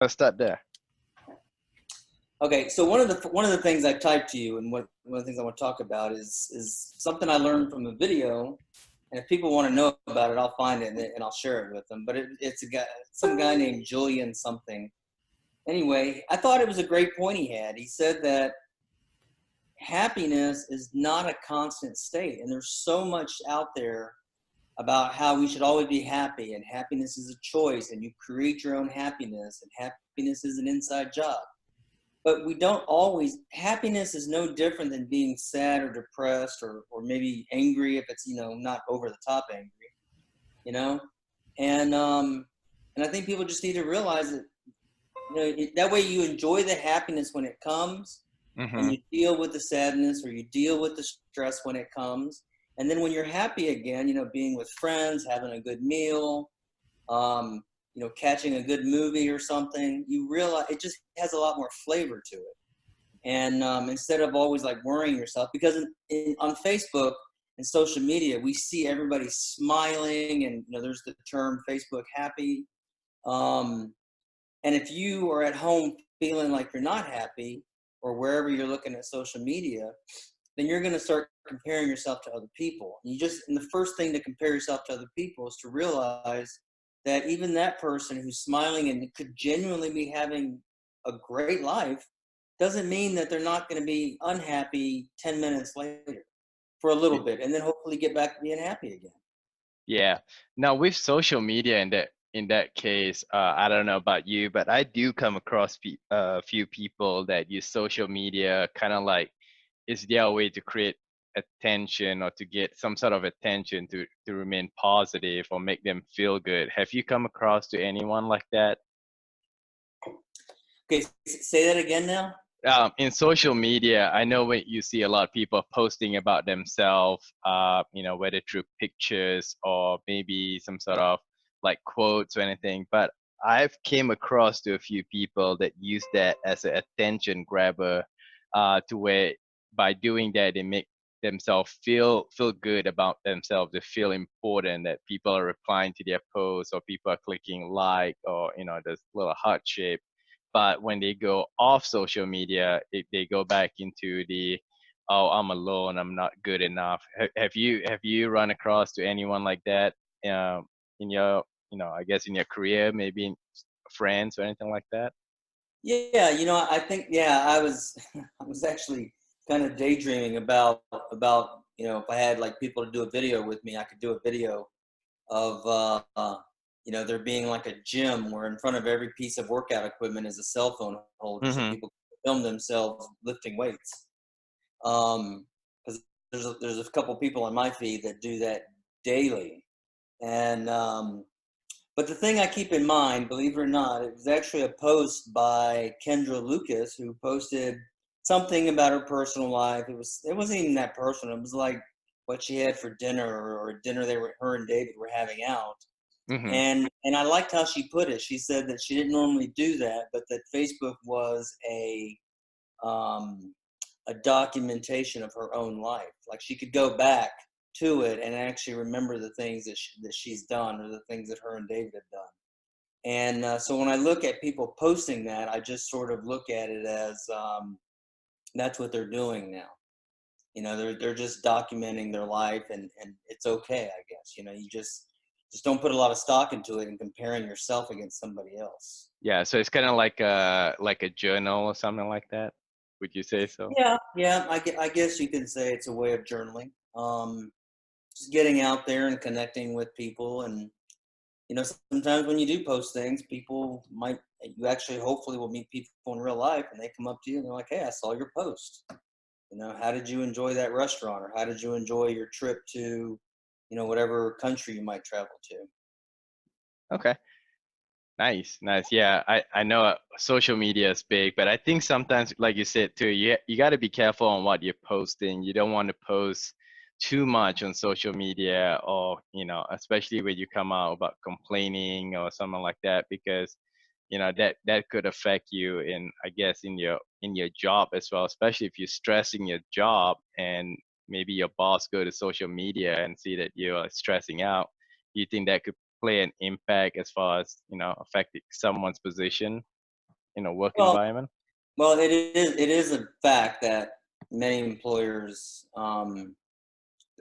Let's start there. Okay, so one of the things I typed to you, and one of the things I want to talk about is something I learned from a video. And if people want to know about it, I'll find it and I'll share it with them. But it's some guy named Julian something. Anyway, I thought it was a great point he had. He said that happiness is not a constant state, and there's so much out there about how we should always be happy, and happiness is a choice, and you create your own happiness, and happiness is an inside job. But we don't always, happiness is no different than being sad or depressed or maybe angry if it's, not over the top angry, you know? And, and I think people just need to realize that, that way you enjoy the happiness when it comes, and Mm-hmm. you deal with the sadness or you deal with the stress when it comes. And then when you're happy again, being with friends, having a good meal, um, catching a good movie or something, you realize it just has a lot more flavor to it. And instead of always like worrying yourself, because on Facebook and social media, we see everybody smiling, and there's the term Facebook happy. Um, and if you are at home feeling like you're not happy, or wherever you're looking at social media, then you're going to start comparing yourself to other people. And the first thing to compare yourself to other people is to realize that even that person who's smiling and could genuinely be having a great life doesn't mean that they're not going to be unhappy 10 minutes later for a little bit, and then hopefully get back to being happy again. Yeah. Now with social media in that case, I don't know about you, but I do come across a few people that use social media kind of like it's their way to create attention or to get some sort of attention to remain positive or make them feel good. Have you come across to anyone like that? Okay, say that again now. In social media, I know when you see a lot of people posting about themselves, whether through pictures or maybe some sort of like quotes or anything. But I've came across to a few people that use that as an attention grabber, to where by doing that they make themselves feel good about themselves. They feel important that people are replying to their posts or people are clicking like or this little heart shape. But when they go off social media, if they go back into the, oh, I'm alone, I'm not good enough. Have you run across to anyone like that, in your, I guess in your career, maybe in friends or anything like that? Yeah, I think, yeah, I was I was actually kind of daydreaming about if I had like people to do a video with me, I could do a video of there being like a gym where in front of every piece of workout equipment is a cell phone holder, so Mm-hmm. people can film themselves lifting weights. Because there's a couple people on my feed that do that daily, and but the thing I keep in mind, believe it or not, it was actually a post by Kendra Lucas, who posted something about her personal life. It wasn't even that personal. It was like what she had for dinner, or a dinner her and David were having out. Mm-hmm. And I liked how she put it. She said that she didn't normally do that, but that Facebook was um, a documentation of her own life. Like she could go back to it and actually remember the things that she's done, or the things that her and David have done. And so when I look at people posting that, I just sort of look at it as that's what they're doing now. They're just documenting their life, and it's okay, I guess. You just don't put a lot of stock into it and comparing yourself against somebody else. Yeah, so it's kind of like a journal or something like that. Would you say so? Yeah, yeah, I guess you could say it's a way of journaling. Just getting out there and connecting with people, and sometimes when you do post things, you actually hopefully will meet people in real life, and they come up to you and they're like, "Hey, I saw your post. How did you enjoy that restaurant, or how did you enjoy your trip to, whatever country you might travel to?" Okay. Nice, nice. Yeah, I know social media is big, but I think sometimes, like you said too, you got to be careful on what you're posting. You don't want to post too much on social media, or especially when you come out about complaining or something like that, because that could affect you in, I guess, in your job as well, especially if you're stressing your job and maybe your boss go to social media and see that you're stressing out. Do you think that could play an impact as far as affecting someone's position? work Well, environment? well, it is a fact that many employers, and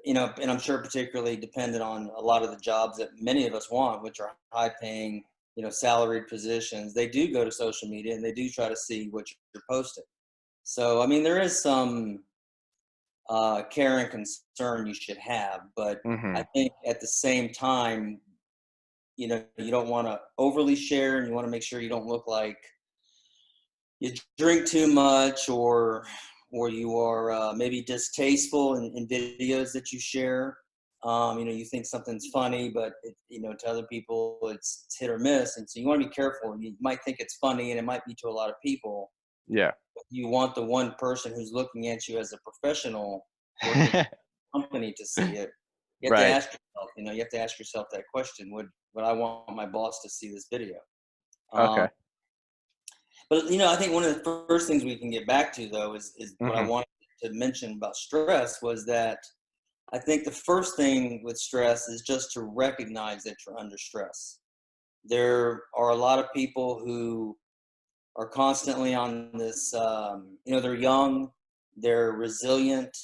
I'm sure particularly dependent on a lot of the jobs that many of us want, which are high paying, salaried positions, they do go to social media and they do try to see what you're posting. So, I mean, there is some care and concern you should have, but Mm-hmm. I think at the same time, you don't want to overly share, and you want to make sure you don't look like you drink too much, or you are maybe distasteful in videos that you share. You think something's funny, but to other people it's hit or miss, and so you want to be careful. You might think it's funny, and it might be to a lot of people. Yeah. But you want the one person who's looking at you as a professional working for a company to see it. You have to Right. ask yourself. You have to ask yourself that question: Would I want my boss to see this video? Um, Okay. But I think one of the first things we can get back to, though, is what I Mm-hmm. wanted to mention about stress was that I think the first thing with stress is just to recognize that you're under stress. There are a lot of people who are constantly on this. They're young, they're resilient,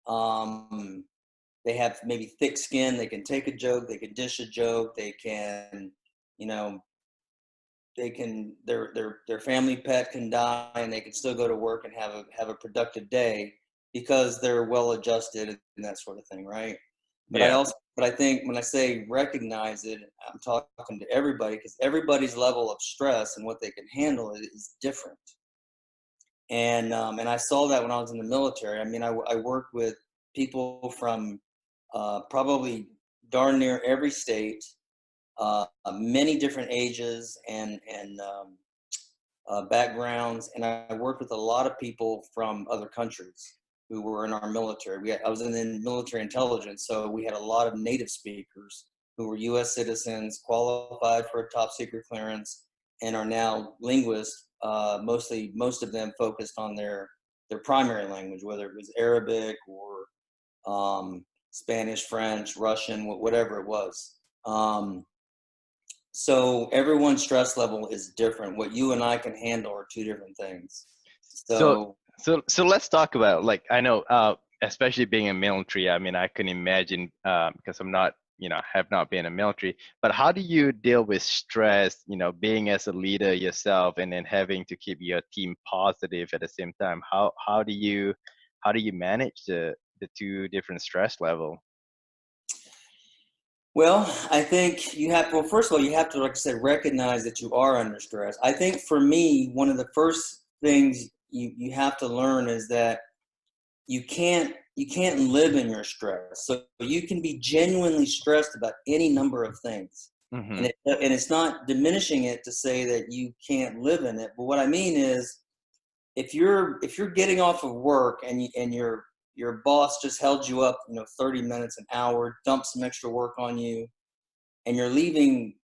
um, they have maybe thick skin. They can take a joke, they can dish a joke, they can, you know, their family pet can die and they can still go to work and have a productive day because they're well adjusted and that sort of thing, right? Yeah. But I think when I say recognize it, I'm talking to everybody, because everybody's level of stress and what they can handle is different. And I saw that when I was in the military. I mean, I worked with people from probably darn near every state, many different ages and backgrounds, and I worked with a lot of people from other countries who were in our military. I was in the military intelligence, so we had a lot of native speakers who were U.S. citizens, qualified for a top secret clearance, and are now linguists. Most of them focused on their primary language, whether it was Arabic or Spanish, French, Russian, whatever it was. So everyone's stress level is different. What you and I can handle are two different things. So So, so let's talk about, like, I know, especially being in military. I mean, I can imagine, because I'm not, have not been in military. But how do you deal with stress? Being as a leader yourself, and then having to keep your team positive at the same time. How do you manage the two different stress level? well, I think well, first of all, you have to, like I said, recognize that you are under stress. I think for me, one of the first things you have to learn is that you can't live in your stress. So you can be genuinely stressed about any number of things. Mm-hmm. And it's not diminishing it to say that you can't live in it. But what I mean is, if you're getting off of work and your boss just held you up, 30 minutes, an hour, dumped some extra work on you, and you're leaving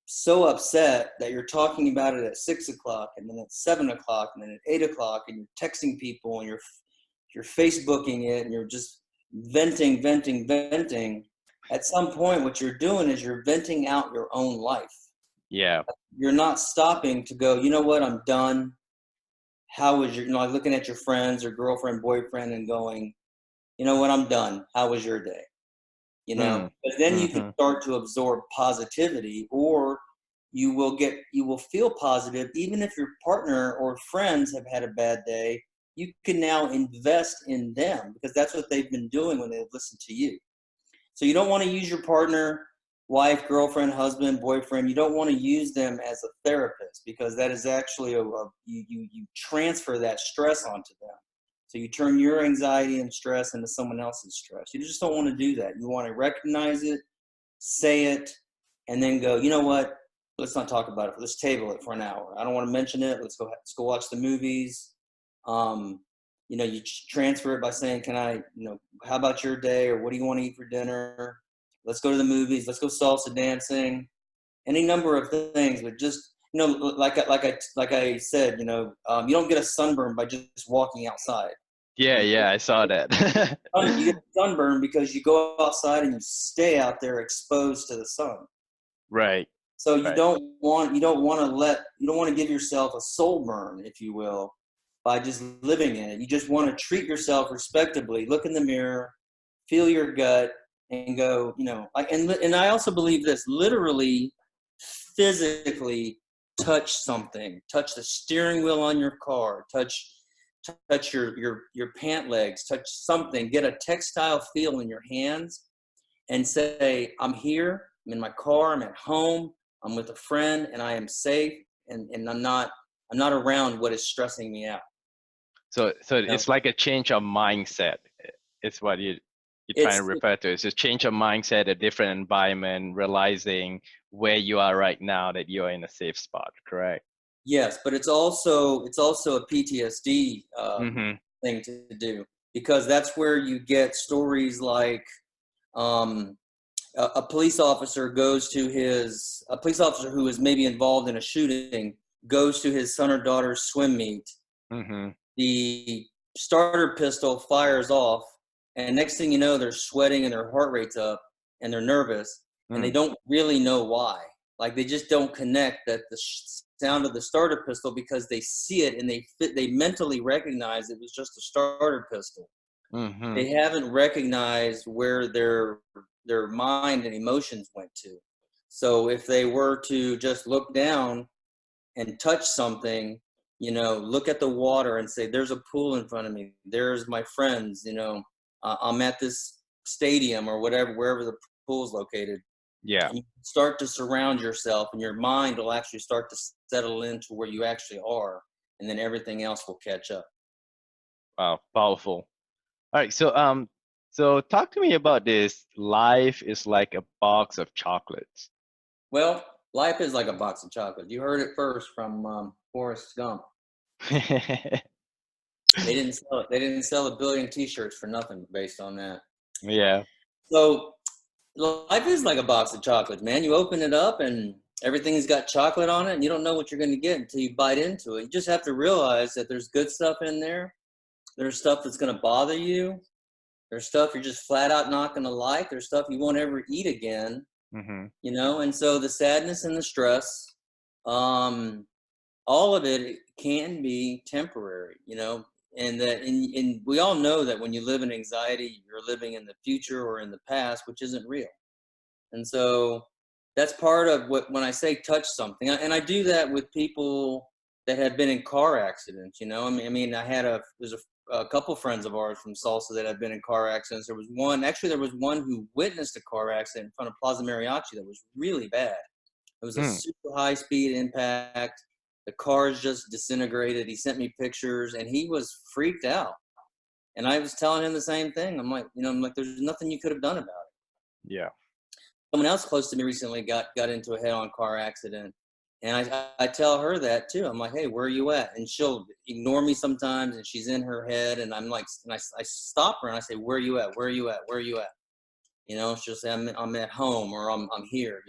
so upset that you're talking about it at 6 o'clock, and then at 7 o'clock, and then at 8 o'clock, and you're texting people, and you're Facebooking it, and you're just venting, venting, venting. At some point, what you're doing is you're venting out your own life. Yeah. You're not stopping to go, you know what, I'm done. How was like looking at your friends or girlfriend, boyfriend, and going, you know what, I'm done. How was your day? Mm. But then you can Mm-hmm. start to absorb positivity, or you will feel positive even if your partner or friends have had a bad day. You can now invest in them because that's what they've been doing when they've listened to you. So you don't want to use your partner, wife, girlfriend, husband, boyfriend. You don't want to use them as a therapist, because that is actually you transfer that stress onto them. So you turn your anxiety and stress into someone else's stress. You just don't want to do that. You want to recognize it, say it, and then go, you know what? Let's not talk about it. Let's table it for an hour. I don't want to mention it. Let's go watch the movies. Um, you transfer it by saying, can I, how about your day, or what do you want to eat for dinner? Let's go to the movies. Let's go salsa dancing. Any number of things, but just, like I said, you don't get a sunburn by just walking outside. Yeah, yeah, I saw that. You get sunburn because you go outside and you stay out there exposed to the sun. Right. So Right. you don't want to give yourself a soul burn, if you will, by just living in it. You just want to treat yourself respectably. Look in the mirror, feel your gut, and go. And I also believe this: literally, physically, touch something. Touch the steering wheel on your car. Touch your pant legs. Touch something. Get a textile feel in your hands, and say, I'm here, I'm in my car, I'm at home, I'm with a friend, and I am safe, and I'm not around what is stressing me out. So You know, it's like a change of mindset. It's what you're trying to it's refer to. It's a change of mindset, a different environment, realizing where you are right now that you're in a safe spot. Correct. yes, but it's also a PTSD Mm-hmm. thing to do, because that's where you get stories like um, a police officer a police officer who is maybe involved in a shooting goes to his son or daughter's swim meet. Mm-hmm. The starter pistol fires off, and next thing you know, they're sweating and their heart rate's up and they're nervous, and they Mm. don't really know why. Like, they just don't connect that the sound of the starter pistol, because they see it and they mentally recognize it was just a starter pistol. Mm-hmm. They haven't recognized where their mind and emotions went to. So if they were to just look down and touch something, look at the water and say, there's a pool in front of me. There's my friends, I'm at this stadium or whatever, wherever the pool's located. Yeah. And you start to surround yourself, and your mind will actually start to settle into where you actually are. And then everything else will catch up. Wow. Powerful. All right. So talk to me about this. Life is like a box of chocolates. Well, life is like a box of chocolate. You heard it first from Forrest Gump. They didn't sell a billion T-shirts for nothing based on that. Yeah. So life is like a box of chocolates, man. You open it up and everything's got chocolate on it, and you don't know what you're going to get until you bite into it. You just have to realize that there's good stuff in there. There's stuff that's going to bother you. There's stuff you're just flat out not going to like. There's stuff you won't ever eat again. Mm-hmm. And so the sadness and the stress, um, all of it can be temporary, and we all know that when you live in anxiety, you're living in the future or in the past, which isn't real. And so that's part of what, when I say touch something, and I do that with people that have been in car accidents. There's a couple friends of ours from Salsa that have been in car accidents. There was one who witnessed a car accident in front of Plaza Mariachi that was really bad. It was a Mm. super high speed impact. The cars just disintegrated. He sent me pictures and he was freaked out. And I was telling him the same thing. I'm like, there's nothing you could have done about it. Yeah. Someone else close to me recently got into a head-on car accident, and I tell her that too. I'm like, hey, where are you at? And she'll ignore me sometimes, and she's in her head, and I'm like, and I stop her and I say, where are you at? Where are you at? Where are you at? She'll say, I'm at home, or I'm here.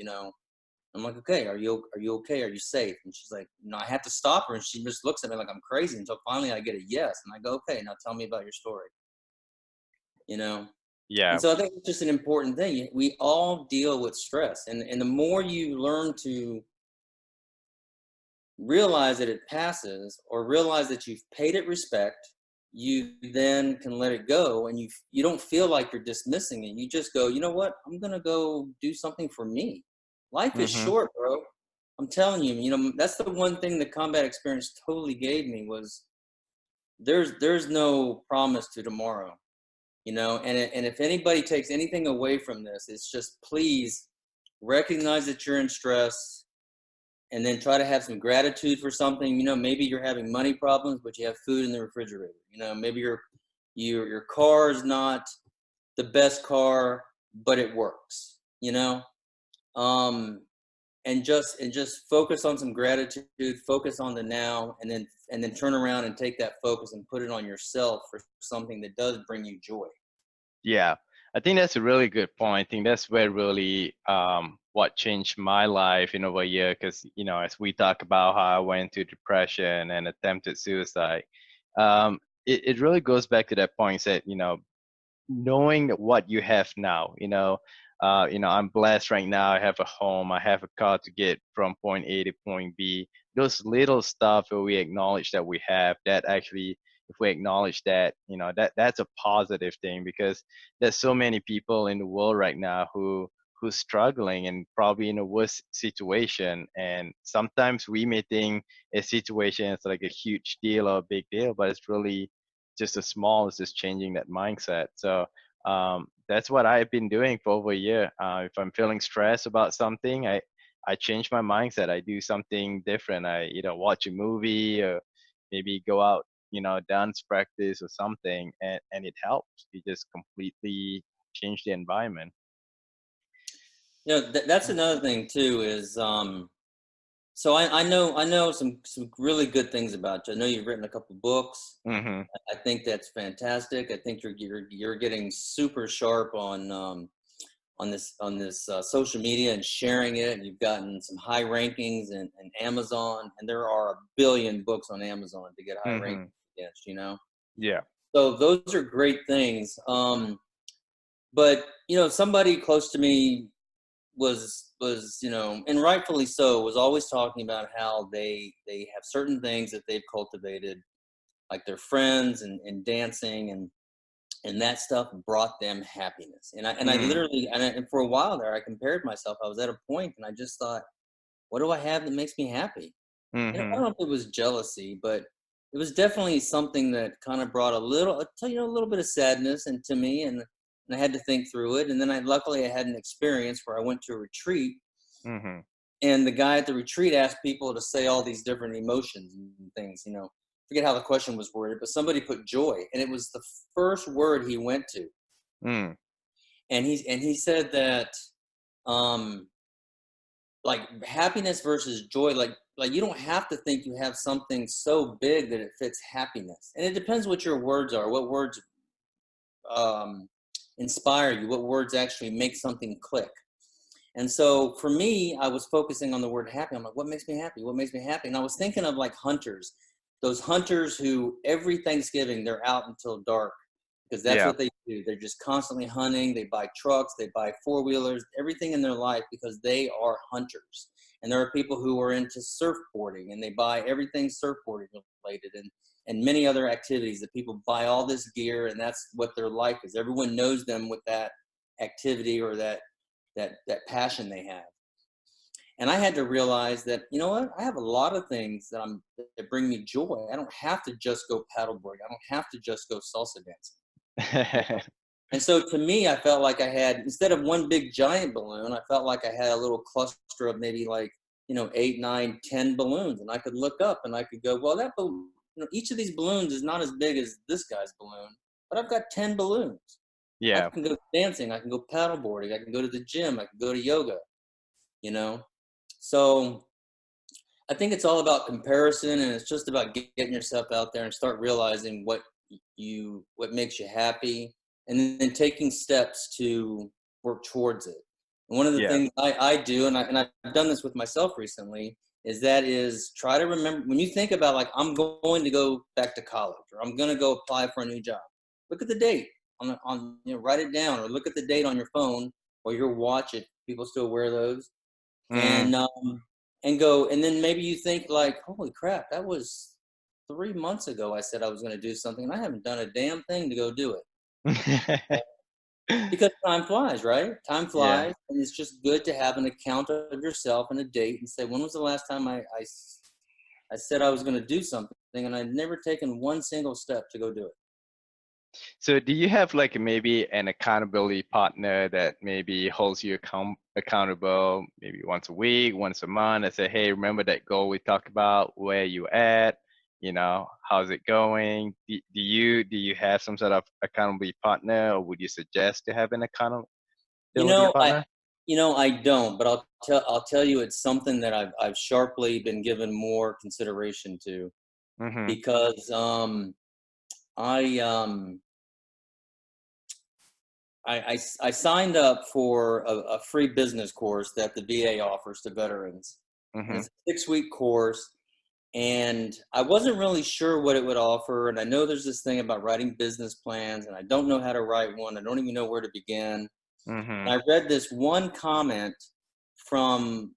I'm like, okay, are you okay? Are you safe? And she's like, I have to stop her, and she just looks at me like I'm crazy until finally I get a yes, and I go, okay, now tell me about your story. You know, And Yeah. so I think it's just an important thing. We all deal with stress, and the more you learn to realize that it passes, or realize that you've paid it respect, you then can let it go, and you don't feel like you're dismissing it. You just go, you know what? I'm gonna go do something for me. Life is Mm-hmm. short, bro. I'm telling you. That's the one thing the combat experience totally gave me was there's no promise to tomorrow. And if anybody takes anything away from this, it's just, please recognize that you're in stress, and then try to have some gratitude for something. Maybe you're having money problems, but you have food in the refrigerator. Maybe your car is not the best car, but it works. Um, and just focus on some gratitude, focus on the now, and then turn around and take that focus and put it on yourself for something that does bring you joy. Yeah, I think that's a really good point. I think that's where really what changed my life in over a year. Because as we talk about how I went into depression and attempted suicide, it really goes back to that point that knowing what you have now. I'm blessed right now. I have a home. I have a car to get from point A to point B. Those little stuff where we acknowledge that we have that actually, if we acknowledge that, that's a positive thing, because there's so many people in the world right now who's struggling and probably in a worse situation. And sometimes we may think a situation is like a huge deal or a big deal, but it's really just as small as just changing that mindset. So that's what I've been doing for over a year. If I'm feeling stressed about something, I change my mindset. I do something different. I either watch a movie or maybe go out, dance practice or something, and it helps. You just completely change the environment. That's another thing too. Is so I know some really good things about you. I know you've written a couple books. Hmm. I think that's fantastic. I think you're getting super sharp on this social media and sharing it. And you've gotten some high rankings in Amazon, and there are a billion books on Amazon to get high rankings Hmm. against. Yeah. So those are great things. But somebody close to me was and rightfully so, was always talking about how they have certain things that they've cultivated, like their friends and dancing and that stuff brought them happiness. And I Mm. literally and for a while there I compared myself. I was at a point and I just thought, what do I have that makes me happy? And I Hmm. don't know if it was jealousy, but it was definitely something that kind of brought a little bit of sadness into me, and I had to think through it. And then luckily I had an experience where I went to a retreat, Hmm. and the guy at the retreat asked people to say all these different emotions and things. Forget how the question was worded, but somebody put joy, and it was the first word he went to, Mm. and he said that um like happiness versus joy, like you don't have to think you have something so big that it fits happiness, and it depends what your words are, what words um inspire you, what words actually make something click. And so for me, I was focusing on the word happy. I'm like, what makes me happy? What makes me happy? And I was thinking of like hunters, those hunters who every Thanksgiving they're out until dark, because that's Yeah. what they do. They're just constantly hunting. They buy trucks, they buy four-wheelers, everything in their life, because they are hunters. And there are people who are into surfboarding, and they buy everything surfboarding related, and many other activities that people buy all this gear, and that's what their life is. Everyone knows them with that activity or that passion they have. And I had to realize that, you know what, I have a lot of things that bring me joy. I don't have to just go paddleboarding. I don't have to just go salsa dancing. And so to me, I felt like I had, instead of one big giant balloon, I felt like I had a little cluster of maybe like, 8, 9, 10 balloons. And I could look up and I could go, well, that balloon, each of these balloons is not as big as this guy's balloon, but I've got 10 balloons. I Yeah. can go dancing. I can go paddleboarding. I can go to the gym. I can go to yoga, you know? So I think it's all about comparison, and it's just about getting yourself out there and start realizing what makes you happy, and then taking steps to work towards it. And one of the Yeah. things I do, and I've done this with myself recently, is try to remember when you think about like I'm going to go back to college or I'm going to go apply for a new job. Look at the date write it down, or look at the date on your phone or your watch if people still wear those, Mm. and go, and then maybe you think like, holy crap, that was 3 months ago I said I was going to do something and I haven't done a damn thing to go do it. Because time flies, right? Time Yeah. flies, and it's just good to have an account of yourself and a date and say, when was the last time I said I was going to do something and I'd never taken one single step to go do it. So do you have like maybe an accountability partner that maybe holds you accountable maybe once a week, once a month, and say, hey, remember that goal we talked about? Where you at? How's it going? Do you have some sort of accountability partner, or would you suggest to have an You accountability know, I partner? I don't, but I'll tell you it's something that I've sharply been given more consideration to, Mm-hmm. because I I signed up for a free business course that the VA offers to veterans, and Mm-hmm. it's a 6-week course. And I wasn't really sure what it would offer, and I know there's this thing about writing business plans, and I don't know how to write one. I don't even know where to begin. Mhm. And I read this one comment from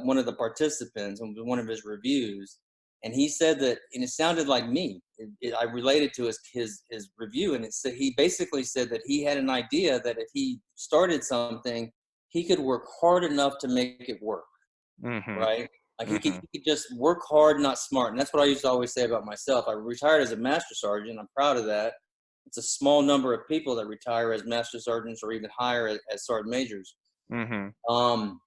one of the participants on one of his reviews, and he said that, and it sounded like me. I related to his review, and it said he basically said that he had an idea that if he started something, he could work hard enough to make it work, Mhm. right? Like Mhm. he could just work hard, not smart. And that's what I used to always say about myself. I retired as a master sergeant. I'm proud of that. It's a small number of people that retire as master sergeants or even higher as sergeant majors. Mhm. Um,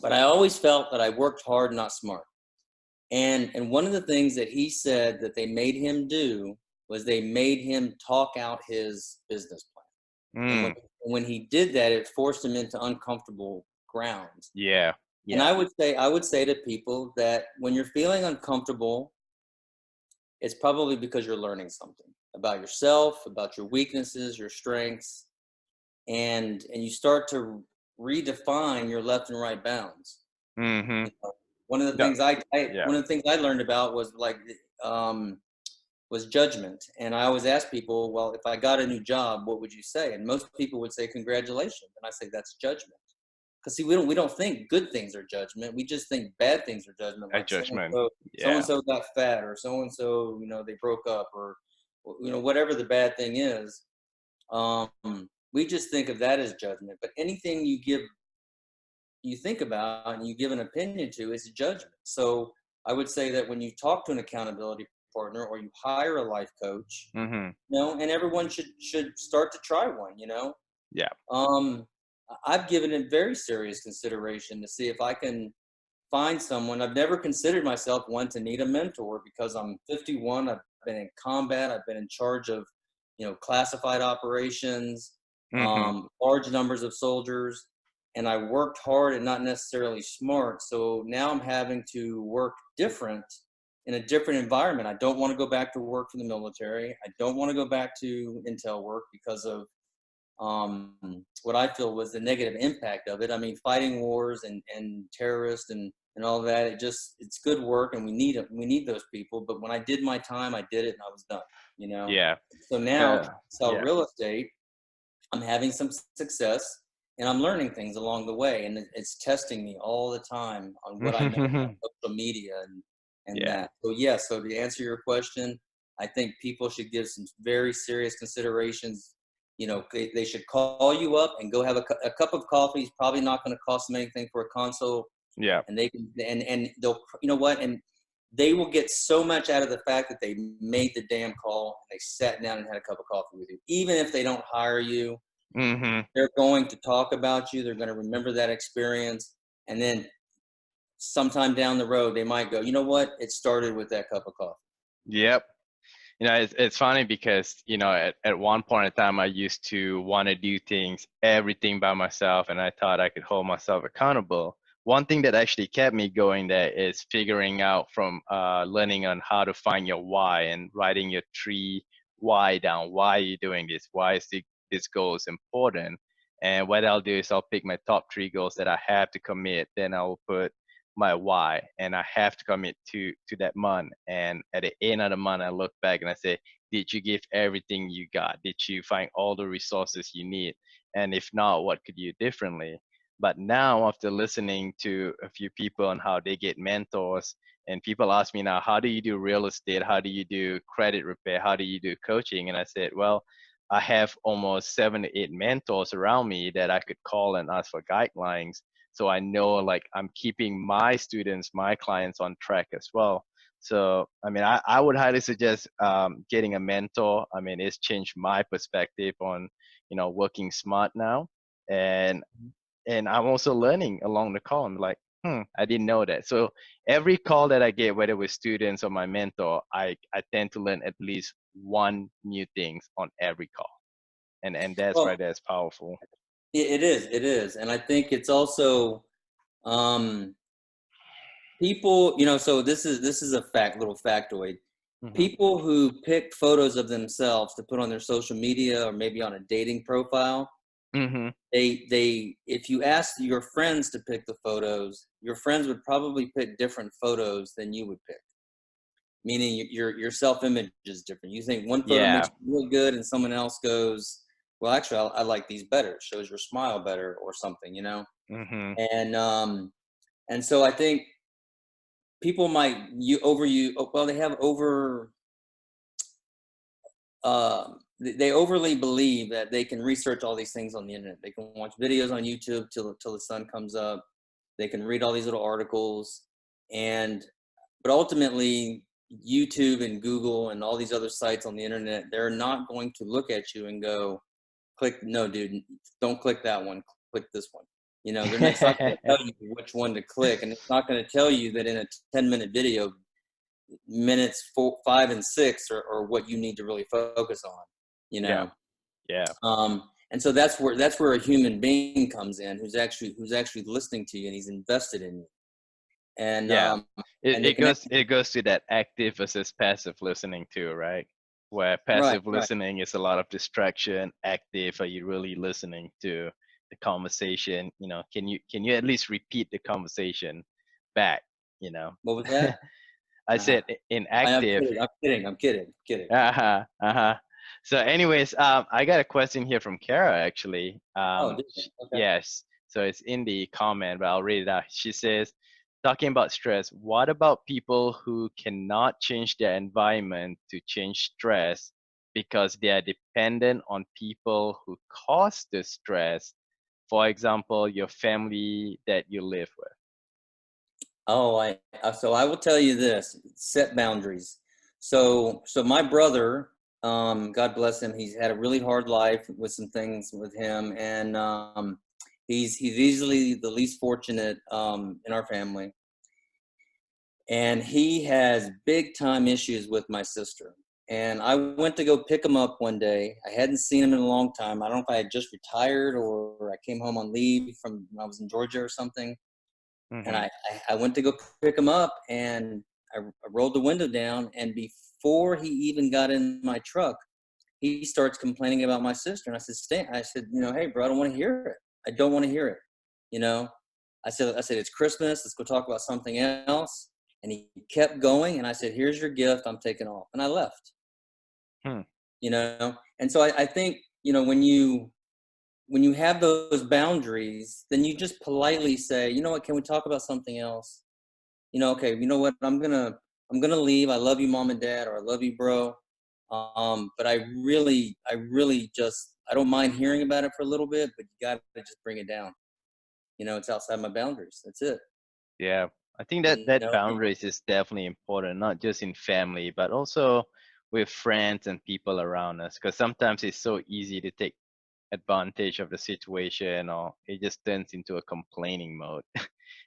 but I always felt that I worked hard, not smart. And one of the things that he said that they made him do was they made him talk out his business plan. And Mm. when he did that, it forced him into uncomfortable grounds. Yeah. And Yeah. I would say to people that when you're feeling uncomfortable, it's probably because you're learning something about yourself, about your weaknesses, your strengths, and you start to redefine your left and right bounds. Mhm. You know, one of the Yeah. things Yeah. one of the things I learned about was um, was judgment. And I always ask people, well, if I got a new job, what would you say? And most people would say congratulations, and I say that's judgment. Because see, we don't think good things are judgment. We just think bad things are judgment, A like judgment. so and Yeah. so got fat, or so and so they broke up, or whatever the bad thing is. Um, we just think of that as judgment. But anything you think about and you give an opinion to is judgment. So I would say that when you talk to an accountability partner or you hire a life coach, Mhm. and everyone should start to try one. Yeah. Um, I've given it very serious consideration to see if I can find someone. I've never considered myself one to need a mentor because I'm 51. I've been in combat. I've been in charge of, classified operations, Mhm. large numbers of soldiers, and I worked hard and not necessarily smart. So now I'm having to work different in a different environment. I don't want to go back to work for the military. I don't want to go back to intel work because of what I feel was the negative impact of it. I mean, fighting wars and terrorists and all that. It's good work, and we need it. We need those people. But when I did my time, I did it, and I was done. You know. Yeah. So now, Uh, sell yeah. real estate. I'm having some success, and I'm learning things along the way, and it's testing me all the time on what I know about social media and Yeah. that. So yeah. So to answer your question, I think people should give some very serious considerations. They should call you up and go have a cup of coffee. It's probably not going to cost them anything for a consult, Yeah. and they can and they'll and they will get so much out of the fact that they made the damn call and they sat down and had a cup of coffee with you. Even if they don't hire you, Mhm. they're going to talk about you. They're going to remember that experience, and then sometime down the road, they might go, you know what? It started with that cup of coffee. Yep. It's funny because, at one point in time, I used to want to do everything by myself, and I thought I could hold myself accountable. One thing that actually kept me going there is figuring out from learning on how to find your why and writing your 3 why down. Why are you doing this? Why is this goal is important? And what I'll do is I'll pick my top 3 goals that I have to commit. Then I'll put my why, and I have to commit to that month. And at the end of the month, I look back and I say, did you give everything you got? Did you find all the resources you need? And if not, what could you do differently? But now, after listening to a few people on how they get mentors, and people ask me now, how do you do real estate? How do you do credit repair? How do you do coaching? And I said, well, I have almost 7 to 8 mentors around me that I could call and ask for guidelines. So I know, like, I'm keeping my students, my clients on track as well. So I mean, I would highly suggest getting a mentor. I mean, it's changed my perspective on working smart now. And and I'm also learning along the call. I'm like, I didn't know that. So every call that I get, whether with students or my mentor, I tend to learn at least one new things on every call. And that's Well, right, that's powerful. it is, and I think it's also um, people. So this is a little factoid. Hmm. People who pick photos of themselves to put on their social media or maybe on a dating profile, Hmm. they if you ask your friends to pick the photos, your friends would probably pick different photos than you would pick. Meaning your self image is different. You think one photo makes Yeah. you look good, and someone else goes, well, actually, I like these better. It shows your smile better or something, you know? Mm-hmm. And, and so I think people might well, they have they overly believe that they can research all these things on the internet. They can watch videos on YouTube till the sun comes up. They can read all these little articles, and but ultimately, YouTube and Google and all these other sites on the internet, they're not going to look at you and go, "Click, no, dude, don't click that one. Click this one." You know, it's not going to tell you which one to click, and it's not going to tell you that in a 10-minute video, minutes 5 and 6 are what you need to really focus on. You Yeah. know, Yeah. and so that's where a human being comes in, who's actually listening to you and he's invested in you, and Yeah. It, and they it connect. goes it goes to that active versus passive listening too, right? Where Right, passive right. listening is a lot of distraction. Active, are you really listening to the conversation? Can you at least repeat the conversation back? You know, What was that? I Uh-huh. said in I'm active. kidding. I'm kidding. I'm kidding. Kidding. Uh-huh. Uh-huh. So anyways, I got a question here from Kara actually. Oh, did you? Okay. Yes. So it's in the comment, but I'll read it out. She says, talking about stress, what about people who cannot change their environment to change stress because they are dependent on people who cause the stress? For example, your family that you live with. Oh, so I will tell you this: set boundaries. So my brother, God bless him, he's had a really hard life with some things with him, and he's easily the least fortunate in our family, and he has big time issues with my sister. And I went to go pick him up one day. I hadn't seen him in a long time. I don't know if I had just retired or I came home on leave from when I was in Georgia or something. And Mm-hmm. I went to go pick him up, and I rolled the window down. And before he even got in my truck, he starts complaining about my sister. And I said, Stan, I said, hey, bro, I don't want to hear it. I don't want to hear it. You know, I said, it's Christmas. Let's go talk about something else. And he kept going. And I said, here's your gift. I'm taking off. And I left, Hmm. And so I think, when you have those boundaries, then you just politely say, you know what, can we talk about something else? Okay, you know what, I'm gonna leave. I love you, mom and dad, or I love you, bro. But I really just I don't mind hearing about it for a little bit, but you gotta just bring it down. It's outside my boundaries. That's it. Yeah, I think that You that know, boundaries is definitely important, not just in family, but also with friends and people around us. Because sometimes it's so easy to take advantage of the situation, or it just turns into a complaining mode,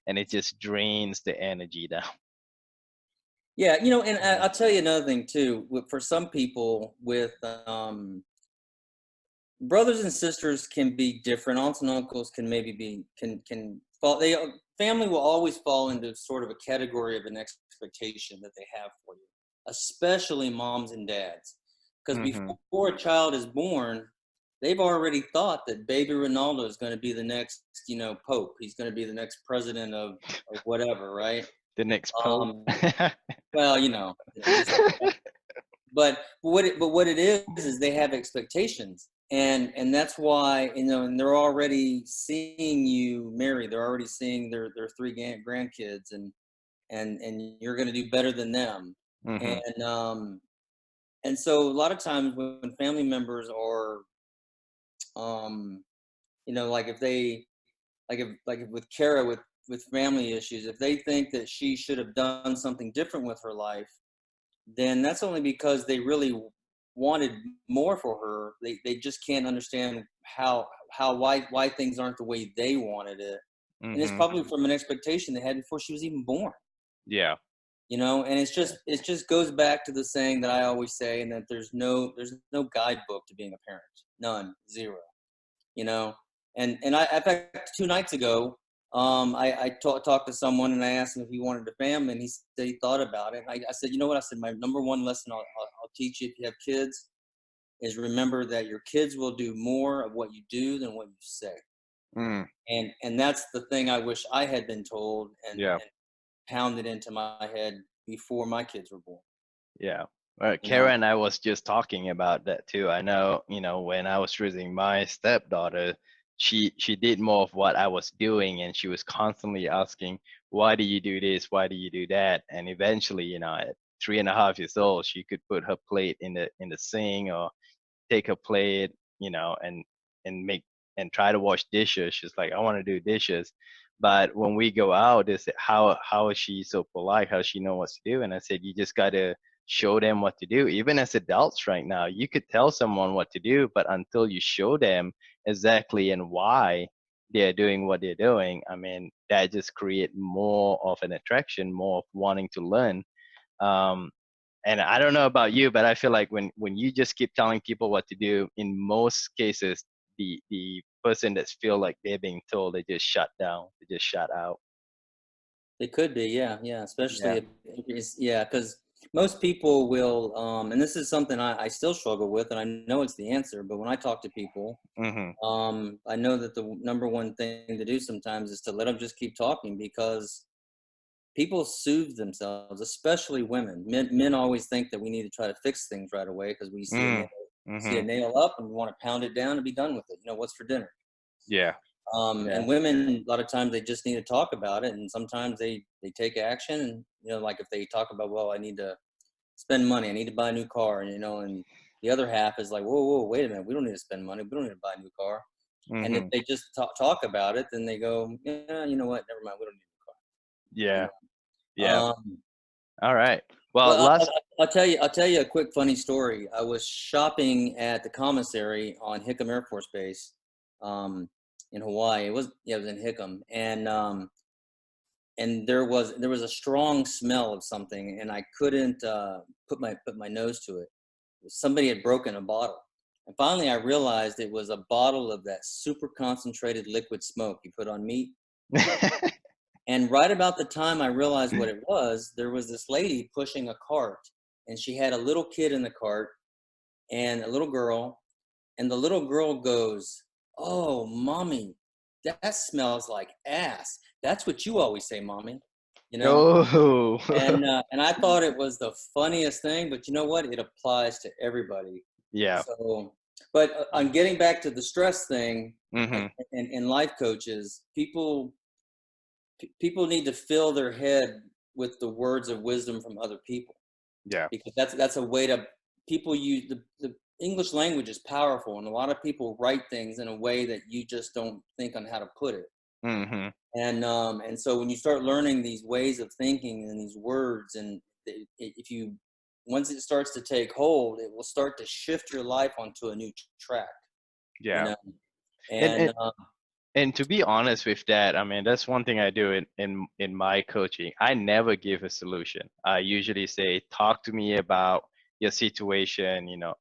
and it just drains the energy down. yeah, and Yeah. I'll tell you another thing too. For some people, with brothers and sisters can be different. Aunts and uncles can maybe be can fall. Family will always fall into sort of a category of an expectation that they have for you, especially moms and dads, because Mm-hmm. before a child is born, they've already thought that baby Ronaldo is going to be the next, pope. He's going to be the next president of whatever, right? The next pope. Um, well, just but what it is they have expectations, and that's why, and they're already seeing you marry. They're already seeing their three grandkids, and you're going to do better than them. Mm-hmm. And so a lot of times when family members are, um like if they like if with Kara, with family issues, if they think that she should have done something different with her life, then that's only because they really wanted more for her. They just can't understand why things aren't the way they wanted it. And it's Mm-hmm. probably from an expectation they had before she was even born. Yeah. And it just goes back to the saying that I always say, and that there's no guidebook to being a parent. None. Zero. you know. And in fact, 2 nights ago, I talked to someone and I asked him if he wanted a family, and he said he thought about it. I said, you know what? I said, my number one lesson I'll teach you if you have kids is remember that your kids will do more of what you do than what you say. Mm. And that's the thing I wish I had been told and Yeah. pounded into my head before my kids were born. Yeah. you know. Kara and I was just talking about that too. I know, when I was raising my stepdaughter, she did more of what I was doing, and she was constantly asking, "Why do you do this? Why do you do that?" And eventually, at 3.5 years old, she could put her plate in the sink, or take her plate, and and try to wash dishes. She's like, I want to do dishes. But when we go out, they say, how is she so polite? How does she know what to do? And I said, you just gotta show them what to do. Even as adults right now, you could tell someone what to do, but until you show them exactly and why they're doing what they're doing, I mean, that just create more of an attraction, more of wanting to learn. Um, and I don't know about you, but I feel like when you just keep telling people what to do, in most cases, the person that's feel like they're being told, they just shut down, they just shut out. It could be, yeah, yeah, especially Yeah. if it's, yeah, because most people will, and this is something I still struggle with, and I know it's the answer, but when I talk to people, Mhm. I know that the number one thing to do sometimes is to let them just keep talking because people soothe themselves, especially women. Men always think that we need to try to fix things right away because we Mm. see a Mhm. nail up and we want to pound it down and be done with it. What's for dinner? Yeah. Yeah. And women, a lot of times they just need to talk about it, and sometimes they take action. And like if they talk about, well, I need to spend money, I need to buy a new car, and and the other half is like, whoa, whoa, wait a minute, we don't need to spend money, we don't need to buy a new car. And if Mhm. they just talk about it, then they go, yeah, you know what, never mind, we don't need a car. You Yeah. know. Yeah. All right. Well, Well, last. I'll tell you a quick funny story. I was shopping at the commissary on Hickam Air Force Base, um, in Hawaii. It was in Hickam, and there was a strong smell of something, and I couldn't put my nose to it. Somebody had broken a bottle, and finally I realized it was a bottle of that super concentrated liquid smoke you put on meat. And right about the time I realized what it was, there was this lady pushing a cart, and she had a little kid in the cart and a little girl, and the little girl goes, "Oh, mommy, that smells like ass. That's what you always say, mommy." You know, Oh. and I thought it was the funniest thing, but you know what? It applies to everybody. Yeah. So, but on getting back to the stress thing, and, Mhm. and life coaches, people need to fill their head with the words of wisdom from other people, Yeah. because that's a way to people use the English language is powerful, and a lot of people write things in a way that you just don't think on how to put it. Mhm. And so when you start learning these ways of thinking and these words, and if you once it starts to take hold, it will start to shift your life onto a new track. you Yeah. know And and and And to be honest with that, I mean, that's one thing I do in my coaching. I never give a solution. I usually say, talk to me about your situation.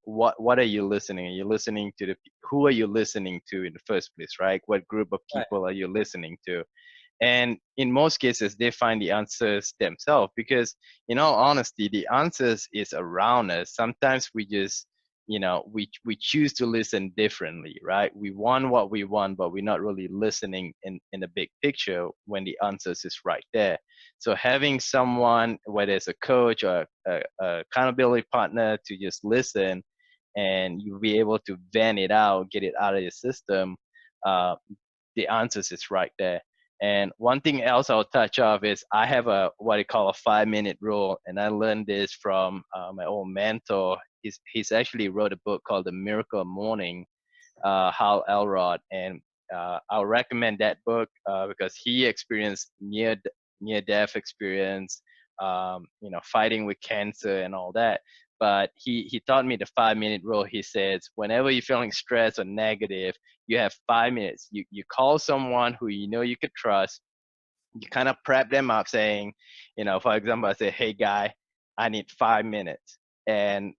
What are you listening? Are you listening to who are you listening to in the first place, right? What group of right, people are you listening to? And in most cases, they find the answers themselves because, in all honesty, the answers is around us. Sometimes we just, we choose to listen differently, right? We want what we want, but we're not really listening in the big picture when the answers is right there. So having someone, whether it's a coach or a accountability partner, to just listen, and you'll be able to vent it out, get it out of your system, uh, the answers is right there. And one thing else I'll touch off is I have a what I call a 5 minute rule, and I learned this from my old mentor. He's actually wrote a book called The Miracle Morning, Hal Elrod, and I'll recommend that book because he experienced near death experience, fighting with cancer and all that. But he taught me the 5 minute rule. He says whenever you're feeling stressed or negative, you have 5 minutes. You call someone who you know you could trust. You kind of prep them up saying, for example, I say, hey guy, I need 5 minutes. And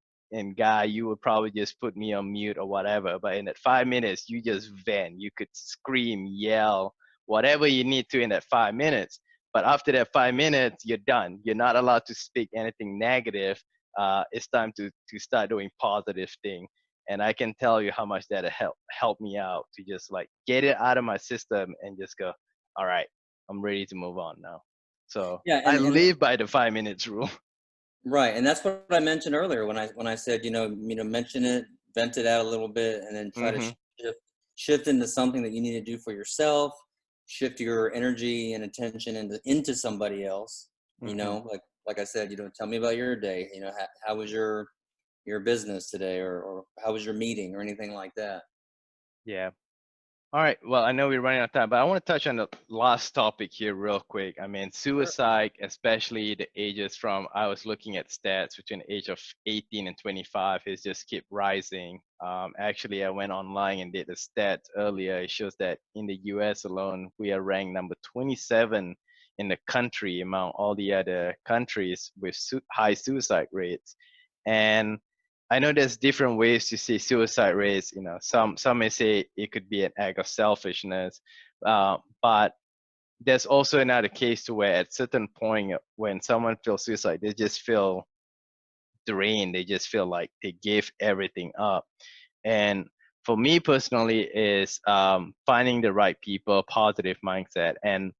guy, you would probably just put me on mute or whatever. But in that 5 minutes, you just vent. You could scream, yell, whatever you need to in that 5 minutes. But after that 5 minutes, you're done. You're not allowed to speak anything negative. It's time to start doing positive thing. And I can tell you how much that helped me out to just like get it out of my system and just go, all right, I'm ready to move on now. So yeah, I and live by the 5 minutes rule. Right, and that's what I mentioned earlier when I said, mention it, vent it out a little bit, and then try to Mhm. shift into something that you need to do for yourself. Shift your energy and attention into somebody else. Mhm. Like I said, tell me about your day. How was your business today, or how was your meeting, or anything like that. Yeah. All right. Well, I know we're running out of time, but I want to touch on the last topic here real quick. I mean, Sure. suicide, especially the ages from, I was looking at stats between the age of 18 and 25, is just keep rising. Actually, I went online and did the stats earlier. It shows that in the US alone, we are ranked number 27 in the country among all the other countries with high suicide rates. And I know there's different ways to see suicide rates. You know, some may say it could be an act of selfishness, but there's also another case to where at certain point when someone feels suicide, they just feel drained. They just feel like they gave everything up. And for me personally, is finding the right people, positive mindset, and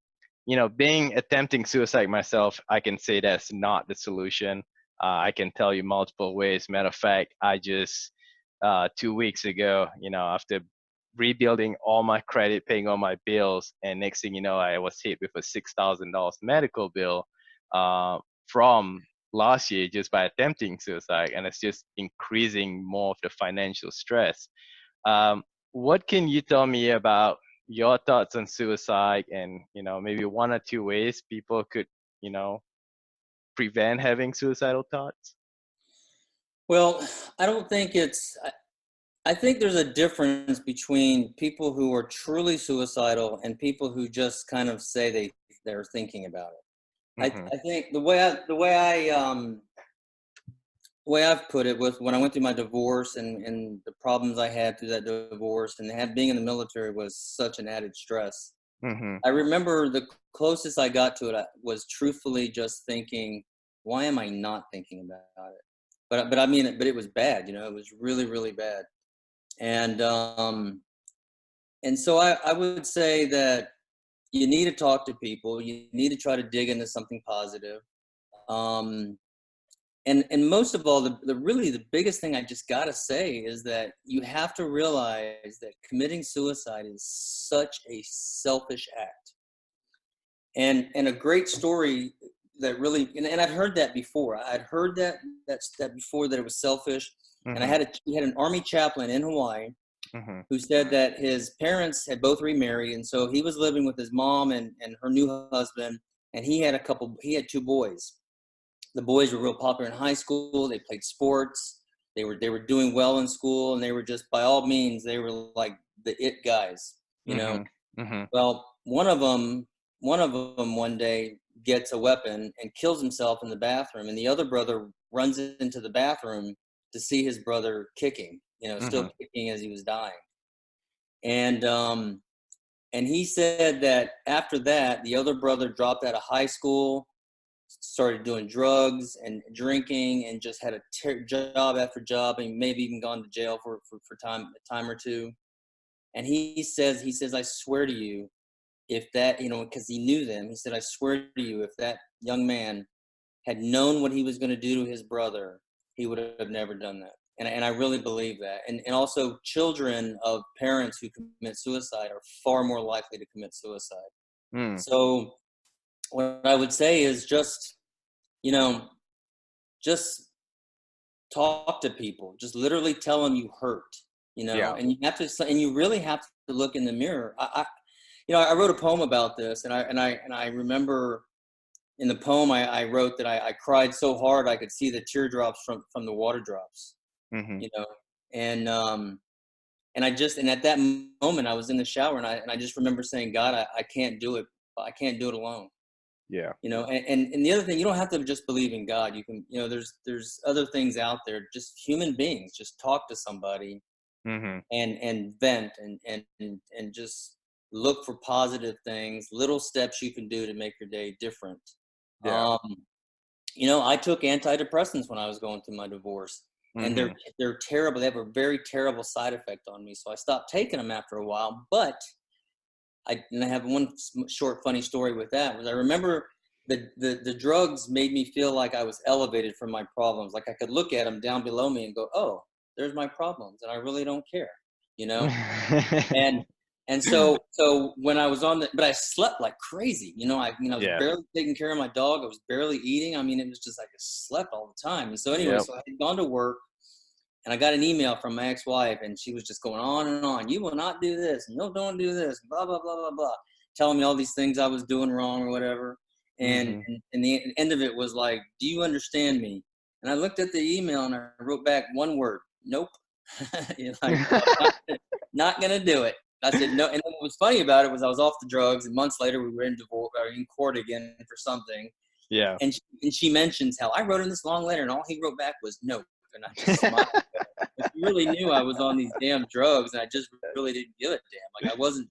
being attempting suicide myself, I can say that's not the solution. I can tell you multiple ways. Matter of fact, I just 2 weeks ago, after rebuilding all my credit, paying all my bills, and next thing you know, I was hit with a $6,000 medical bill from last year just by attempting suicide, and it's just increasing more of the financial stress. Um, what can you tell me about your thoughts on suicide, and maybe one or two ways people could you know prevent having suicidal thoughts? Well, I don't think I think there's a difference between people who are truly suicidal and people who just kind of say they're thinking about it. Mhm. I think the way I've put it was when I went through my divorce, and the problems I had through that divorce, and being in the military was such an added stress. Mhm. I remember the closest I got to it was truthfully just thinking, why am I not thinking about it? But I mean, but it was bad. It was really, really bad. And so I would say that you need to talk to people. You need to try to dig into something positive. Um, and most of all, the really the biggest thing I just gotta say is that you have to realize that committing suicide is such a selfish act. And a great story that really, and I've heard that before. I'd heard that before, that it was selfish. And Mhm. we had an army chaplain in Hawaii Mhm. who said that his parents had both remarried, and so he was living with his mom and her new husband, and he had two boys. The boys were real popular in high school. They played sports. They were doing well in school, and they were just, by all means, they were like the it guys, you know. Mhm. Mhm. Well, one of them one day gets a weapon and kills himself in the bathroom, and the other brother runs into the bathroom to see his brother kicking, still Mhm. kicking as he was dying. And he said that after that, the other brother dropped out of high school, started doing drugs and drinking, and just had a job after job, and maybe even gone to jail for a time or two. And he says, I swear to you, if that, because he knew them, he said, I swear to you, if that young man had known what he was going to do to his brother, he would have never done that. And I really believe that. And also, children of parents who commit suicide are far more likely to commit suicide. Mm. So what I would say is you know, just talk to people. Just literally tell them you hurt. Yeah. And you really have to look in the mirror. I wrote a poem about this, and I remember in the poem I wrote that I cried so hard I could see the teardrops from the water drops. Mhm. You know, and and at that moment I was in the shower, and I just remember saying, God, I can't do it. I can't do it alone. Yeah. And the other thing, you don't have to just believe in God. You can, there's other things out there, just human beings. Just talk to somebody, Mhm. and vent, and just look for positive things, little steps you can do to make your day different. Yeah. um I took antidepressants when I was going through my divorce, and Mhm. they're terrible. They have a very terrible side effect on me, so I stopped taking them after a while. But I have one short funny story with that. Was I remember the drugs made me feel like I was elevated from my problems. Like I could look at them down below me and go, oh, there's my problems, and I really don't care, you know. And so when I was on but I slept like crazy, you know. I was Yeah. barely taking care of my dog. I was barely eating. I mean, it was just like I slept all the time. And so anyway, Yep. so I had gone to work, and I got an email from my ex-wife, and she was just going on and on. You will not do this. No, don't do this. Blah blah blah blah blah, telling me all these things I was doing wrong or whatever. And, Mhm. and the end of it was like, "Do you understand me?" And I looked at the email and I wrote back one word: "Nope." You know, like, not gonna do it. I said no. And what was funny about it was I was off the drugs, and months later we were in divorce, or in court again for something. Yeah. And she mentions how I wrote him this long letter, and all he wrote back was no. And I just smiled. But she really knew I was on these damn drugs, and I just really didn't give a damn. Like I wasn't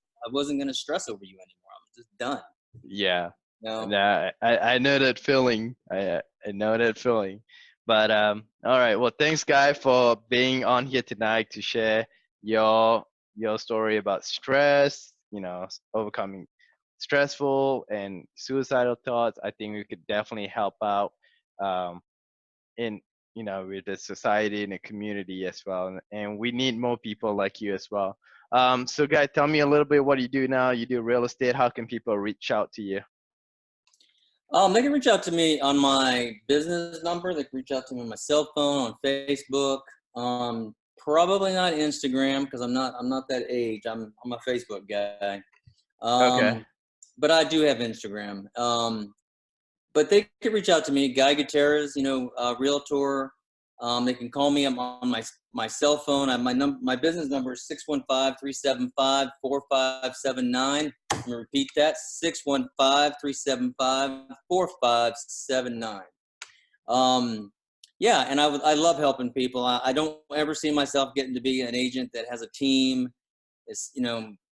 gonna stress over you anymore. I was just done. Yeah. No. Nah, I know that feeling. I know that feeling. But all right. Well, thanks, Guy, for being on here tonight to share your your story about stress. You know, overcoming stressful and suicidal thoughts. I think we could definitely help out um, in with the society and the community as well. And we need more people like you as well. So, Guy, tell me a little bit what you do now. You do real estate. How can people reach out to you? They can reach out to me on my business number. They can reach out to me on my cell phone, on Facebook. Probably not Instagram because I'm not that age. I'm a Facebook guy. Okay. Um, but I do have Instagram. But they could reach out to me, Guy Gutierrez, realtor. They can call me. I'm on my cell phone. My business number is 615-375-4579. I'm gonna repeat that: 615-375-4579. Um, yeah, and I love helping people. I don't ever see myself getting to be an agent that has a team. It's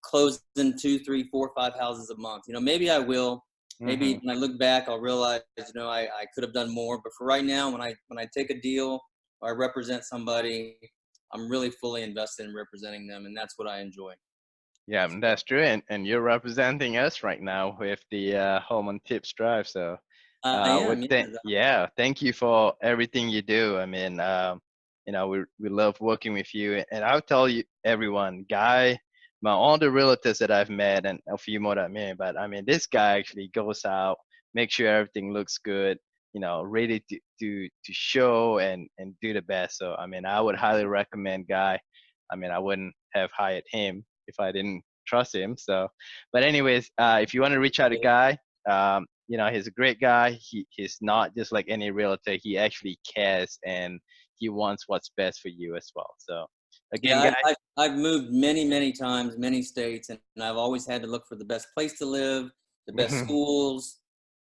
closing 2, 3, 4, 5 houses a month. Maybe I will. Maybe Mhm. when I look back, I'll realize I could have done more. But for right now, when I take a deal or I represent somebody, I'm really fully invested in representing them, and that's what I enjoy. Yeah, that's true. And you're representing us right now with the Home on Tips Drive. So, I am, yeah. yeah, thank you for everything you do. I mean, we love working with you. And I'll tell you, everyone, Guy, all the realtors that I've met, and a few more that I met, but I mean, this guy actually goes out, make sure everything looks good. Ready to show and do the best. So, I mean, I would highly recommend Guy. I mean, I wouldn't have hired him if I didn't trust him. So, but anyways, if you want to reach out to Guy, he's a great guy. He's not just like any realtor. He actually cares and he wants what's best for you as well. So, again, Yeah, Guy. I've moved many, many times, many states, and I've always had to look for the best place to live, the best schools,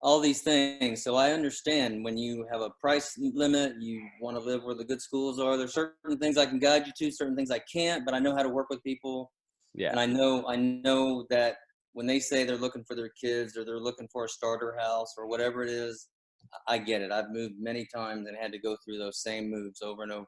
all these things. So I understand when you have a price limit, you want to live where the good schools are. There's certain things I can guide you to, certain things I can't, but I know how to work with people. Yeah. And I know that when they say they're looking for their kids or they're looking for a starter house or whatever it is, I get it. I've moved many times and had to go through those same moves over and over.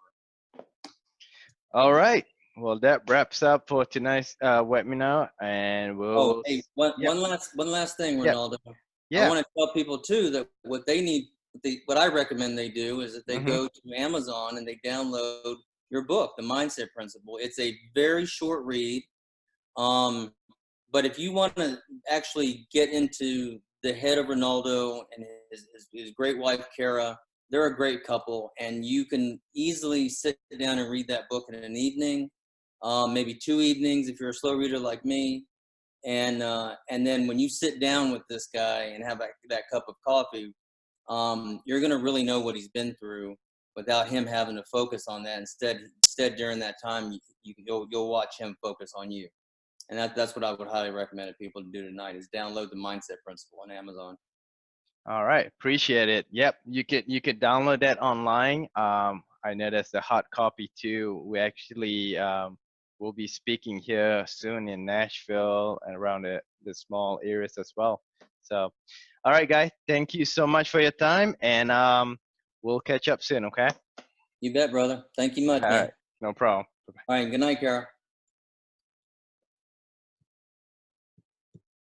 All right. Well, that wraps up for tonight's webinar, and Oh, we'll. hey, one, Yep. one last one last thing, Yep. Ronaldo. I Yeah. want to tell people too that what they need, what I recommend they do is that they Mhm. go to Amazon and they download your book, The Mindset Principle. It's a very short read. Um, but if you want to actually get into the head of Ronaldo and his great wife, Kara, they're a great couple, and you can easily sit down and read that book in an evening, maybe 2 evenings if you're a slow reader like me. And then when you sit down with this guy and have that cup of coffee, you're gonna really know what he's been through without him having to focus on that. Instead, during that time, you'll watch him focus on you. And that's what I would highly recommend to people to do tonight is download the Mindset Principle on Amazon. All right, appreciate it. Yep, you could download that online. I know that's a hot copy too. We actually will be speaking here soon in Nashville and around the small areas as well. So, all right, guys, thank you so much for your time, and we'll catch up soon. Okay. You bet, brother. Thank you much, All man. right, no problem. All right. Good night, Kara.